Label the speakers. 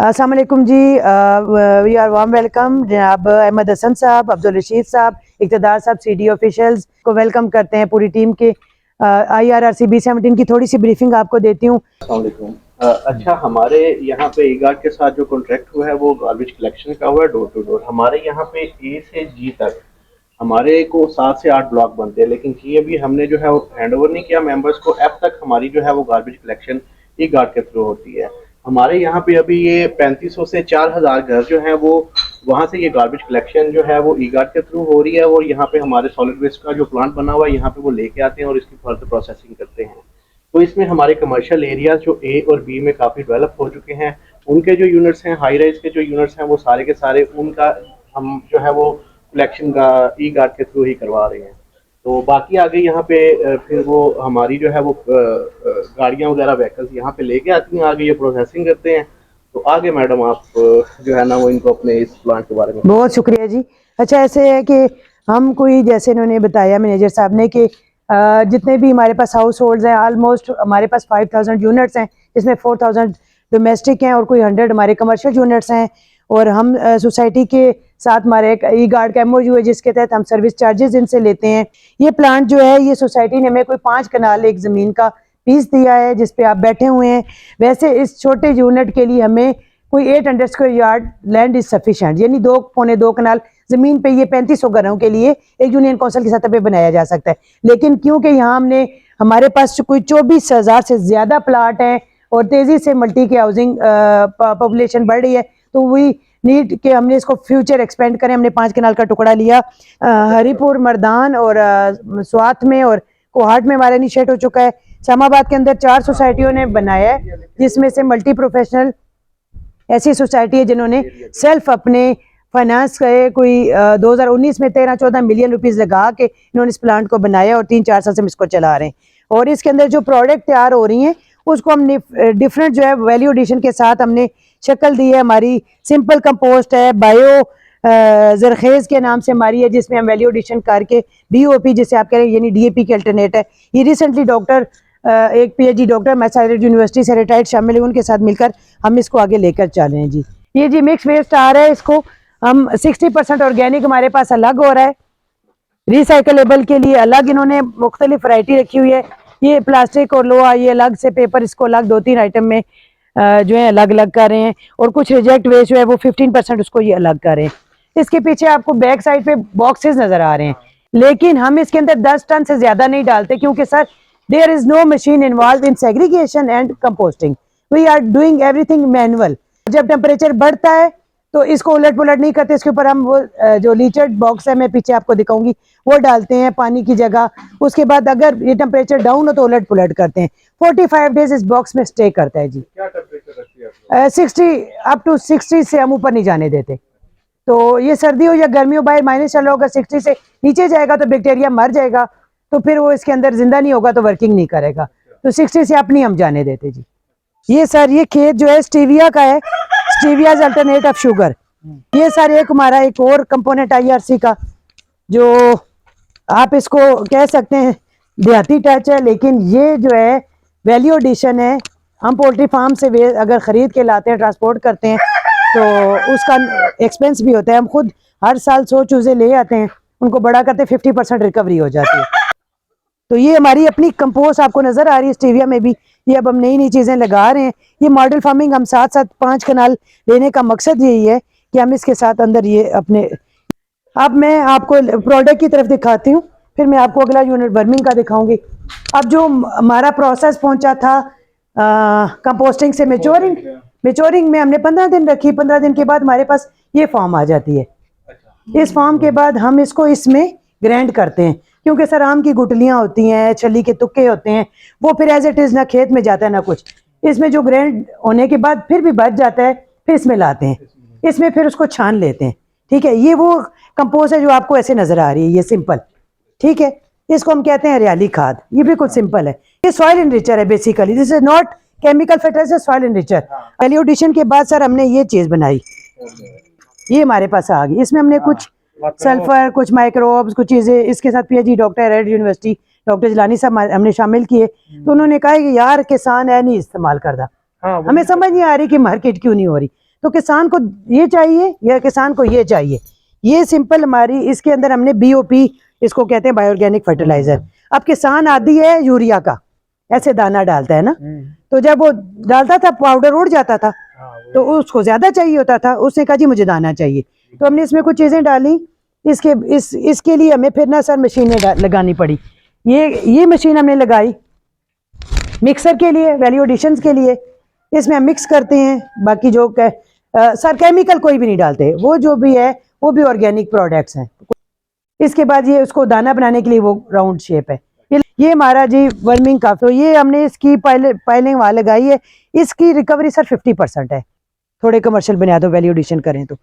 Speaker 1: अस्सलाम वालेकुम जी। We are warm welcome जनाब अहमद हसन साहब, अब्दुल रशीद साहब, इक़्तिदार साहब, सीडी ऑफिशियल्स को वेलकम करते हैं पूरी टीम के। IRRC B17 की थोड़ी सी ब्रीफिंग आपको देती हूँ।
Speaker 2: अस्सलाम वालेकुम। अच्छा, हमारे यहाँ पे ईगार्ड के साथ जो कॉन्ट्रैक्ट हुआ है वो गार्बेज कलेक्शन का हुआ है, डोर टू डोर। हमारे यहाँ पे ए से जी तक हमारे को 7 से 8 ब्लॉक बनते हैं, लेकिन जी अभी हमने जो है वो हैंड ओवर नहीं किया मेंबर्स को। अब तक हमारी जो है वो गार्बेज कलेक्शन ई गार्ड के थ्रू होती है। हमारे यहाँ पे अभी ये 3500 से 4000 घर जो हैं वो वहाँ से ये गार्बेज कलेक्शन जो है वो ई गार्ड के थ्रू हो रही है, और यहाँ पे हमारे सॉलिड वेस्ट का जो प्लांट बना हुआ है यहाँ पे वो लेके आते हैं और इसकी फर्दर प्रोसेसिंग करते हैं। तो इसमें हमारे कमर्शियल एरियाज जो ए और बी में काफ़ी डेवलप हो चुके हैं, उनके जो यूनिट्स हैं, हाई राइज के जो यूनिट्स हैं, वो सारे के सारे उनका हम जो है वो कलेक्शन का ई गार्ड के थ्रू ही करवा रहे हैं। तो बाकी आगे यहाँ पे फिर वो हमारी जो है वो गाड़ियाँ वगैरह व्हीकल्स यहाँ पे लेके आती हैं, आगे ये प्रोसेसिंग करते हैं। तो आगे मैडम आप जो है ना वो इनको अपने इस प्लांट के बारे में।
Speaker 1: बहुत शुक्रिया जी। अच्छा, ऐसे है कि हम कोई, जैसे इन्होंने बताया मैनेजर साहब ने, कि जितने भी हमारे पास हाउस होल्ड्स हैं, ऑलमोस्ट हमारे पास 5000 यूनिट्स हैं, जिसमें 4000 डोमेस्टिक हैं और कोई 100 हमारे कमर्शियल यूनिट्स हैं। और हम सोसाइटी के साथ हमारे एक ई गार्ड का MOU है, जिसके तहत हम सर्विस चार्जेस इनसे लेते हैं। ये प्लांट जो है, ये सोसाइटी ने हमें कोई 5 कनाल एक ज़मीन का पीस दिया है जिस पे आप बैठे हुए हैं। वैसे इस छोटे यूनिट के लिए हमें कोई 800 square yard land is sufficient, यानी 2 कनाल ज़मीन पे ये 3500 घरों के लिए एक यूनियन काउंसिल की सतह पे बनाया जा सकता है। लेकिन क्योंकि यहाँ हमने, हमारे पास कोई 24,000 से ज़्यादा प्लाट हैं और तेज़ी से मल्टी की हाउसिंग पॉपुलेशन बढ़ रही है, तो वही नीड के हमने इसको फ्यूचर एक्सपेंड करें। हमने 5 कनाल का टुकड़ा लिया। हरीपुर, मर्दान और स्वात में और कोहाट में हमारा इनिशिएट हो चुका है। इस्लामाबाद के अंदर 4 सोसाइटियों ने बनाया है, जिसमें से मल्टी प्रोफेशनल ऐसी सोसाइटी है जिन्होंने सेल्फ अपने फाइनेंस के कोई 2019 में 13-14 मिलियन रुपीस लगा के इन्होंने इस प्लांट को बनाया और 3-4 साल से हम इसको चला रहे हैं। और इसके अंदर जो प्रोडक्ट तैयार हो रही हैं उसको हमने डिफरेंट जो है वैल्यू एडिशन के साथ हमने शक्ल दी है। हमारी सिंपल कंपोस्ट है, बायो जरखेज के नाम से हमारी है, जिसमें हम वैल्यू एडिशन करके BOP जिसे आप कह रहे हैं, यानी DAP के अल्टरनेट है। ये रिसेंटली डॉक्टर एक PhD डॉक्टर मैसाचुसेट्स यूनिवर्सिटी से रिटायर्ड शामिल है, उनके साथ मिलकर हम इसको आगे लेकर चल रहे हैं जी। ये जी मिक्स वेस्ट आ रहा है, इसको हम 60% ऑर्गेनिक हमारे पास अलग हो रहा है, रिसाइकलेबल के लिए अलग इन्होंने मुख्तलिफ वैरायटी रखी हुई है। ये प्लास्टिक और लोहा ये अलग से, पेपर इसको अलग 2-3 आइटम में जो है अलग अलग कर रहे हैं। और कुछ रिजेक्ट वेस्ट जो है वो 15% उसको ये अलग कर रहे हैं। इसके पीछे आपको बैक साइड पे बॉक्सेस नजर आ रहे हैं, लेकिन हम इसके अंदर 10 टन से ज्यादा नहीं डालते, क्योंकि sir there is no machine involve in segregation and composting. We are doing everything manual. जब टेम्परेचर बढ़ता है तो इसको उलट पुलट नहीं करते, इसके ऊपर हम वो जो लीचर्ड बॉक्स है, मैं पीछे आपको दिखाऊंगी, वो डालते हैं पानी की जगह। उसके बाद अगर ये टेम्परेचर डाउन हो तो उलट पुलट करते हैं। 45 डेज इस बॉक्स में स्टे करता है जी।
Speaker 2: क्या टेम्परेचर रखती है?
Speaker 1: 60 अप टू 60 से हम ऊपर नहीं जाने देते। तो ये सर्दी हो या गर्मी हो, बाहर माइनस चलो, अगर 60 से नीचे जाएगा तो बैक्टीरिया मर जाएगा, तो फिर वो इसके अंदर जिंदा नहीं होगा, तो वर्किंग नहीं करेगा। तो 60 से आप नहीं हम जाने देते जी। ये सर ये खेत जो है स्टीविया का है, स्टीविया अल्टरनेट ऑफ शुगर। ये सर एक हमारा एक और कंपोनेंट IRC का, जो आप इसको कह सकते हैं देहाती टच है, लेकिन ये जो है वैल्यू एडिशन है। हम पोल्ट्री फार्म से अगर खरीद के लाते हैं, ट्रांसपोर्ट करते हैं, तो उसका एक्सपेंस भी होता है। हम खुद हर साल 100 चूजे ले आते हैं, उनको बड़ा करते हैं, 50% रिकवरी हो जाती है। तो ये हमारी अपनी कंपोस्ट आपको नजर आ रही है स्टीविया में भी। ये अब हम नई नई चीजें लगा रहे हैं। ये मॉडल फार्मिंग हम साथ साथ 5 कनाल लेने का मकसद यही है कि हम इसके साथ अंदर ये अपने, अब मैं आपको प्रोडक्ट की तरफ दिखाती हूँ, फिर मैं आपको अगला यूनिट बर्मिंग का दिखाऊंगी। अब जो हमारा प्रोसेस पहुंचा था कंपोस्टिंग से मेच्योरिंग में हमने 15 दिन रखी। 15 दिन के बाद हमारे पास ये फॉर्म आ जाती है। इस फॉर्म के बाद हम इसको इसमें ग्राइंड करते हैं, क्योंकि सर आम की गुठलियाँ होती हैं, छली के तुक्के होते हैं, वो फिर एज इट इज़ ना खेत में जाता है ना कुछ। इसमें जो ग्राइंड होने के बाद फिर भी बच जाता है, फिर इसमें लाते हैं, इसमें फिर उसको छान लेते हैं। ठीक है, ये वो कंपोस्ट है जो आपको ऐसे नजर आ रही है, ये सिंपल। ठीक है, इसको हम कहते हैं हरियाली खाद। ये बिल्कुल सिंपल है। ये सॉइल इनरिचर है basically, this is not chemical fertiliser, soil enricher. Value addition के बाद सर हमने ये चीज बनाई, ये हमारे पास आ गई। इसमें हमने कुछ सल्फर, कुछ माइक्रोब्स, कुछ चीजें, इसके साथ PhD doctor red university doctor Jilani साहब हमने शामिल किए। तो उन्होंने कहा कि यार किसान है नहीं इस्तेमाल करता, हमें समझ नहीं आ रही कि मार्केट क्यों नहीं हो रही। तो किसान को ये चाहिए या किसान को ये चाहिए, ये सिंपल हमारी इसके अंदर हमने बीओपी, इसको कहते हैं बायो ऑर्गेनिक फर्टिलाइजर। अब किसान आदि है यूरिया का, ऐसे दाना डालता है ना, तो जब वो डालता था पाउडर उड़ जाता था, तो उसको ज्यादा चाहिए होता था, उसने कहा जी मुझे दाना चाहिए, तो हमने इसमें कुछ चीजें डाली। इसके लिए हमें फिर ना सर मशीनें लगानी पड़ी। ये मशीन हमने लगाई मिक्सर के लिए, वैल्यू एडिशन के लिए। इसमें हम मिक्स करते हैं, बाकी जो सर केमिकल कोई भी नहीं डालते, वो जो भी है वो भी ऑर्गेनिक प्रोडक्ट्स हैं। इसके बाद ये उसको दाना बनाने के लिए वो राउंड शेप है। ये हमारा जी वर्मिंग का, तो ये हमने इसकी पाइलिंग वहाँ लगाई है। इसकी रिकवरी सर 50% है, थोड़े कमर्शियल बुनियादों वैल्यू एडिशन करें तो।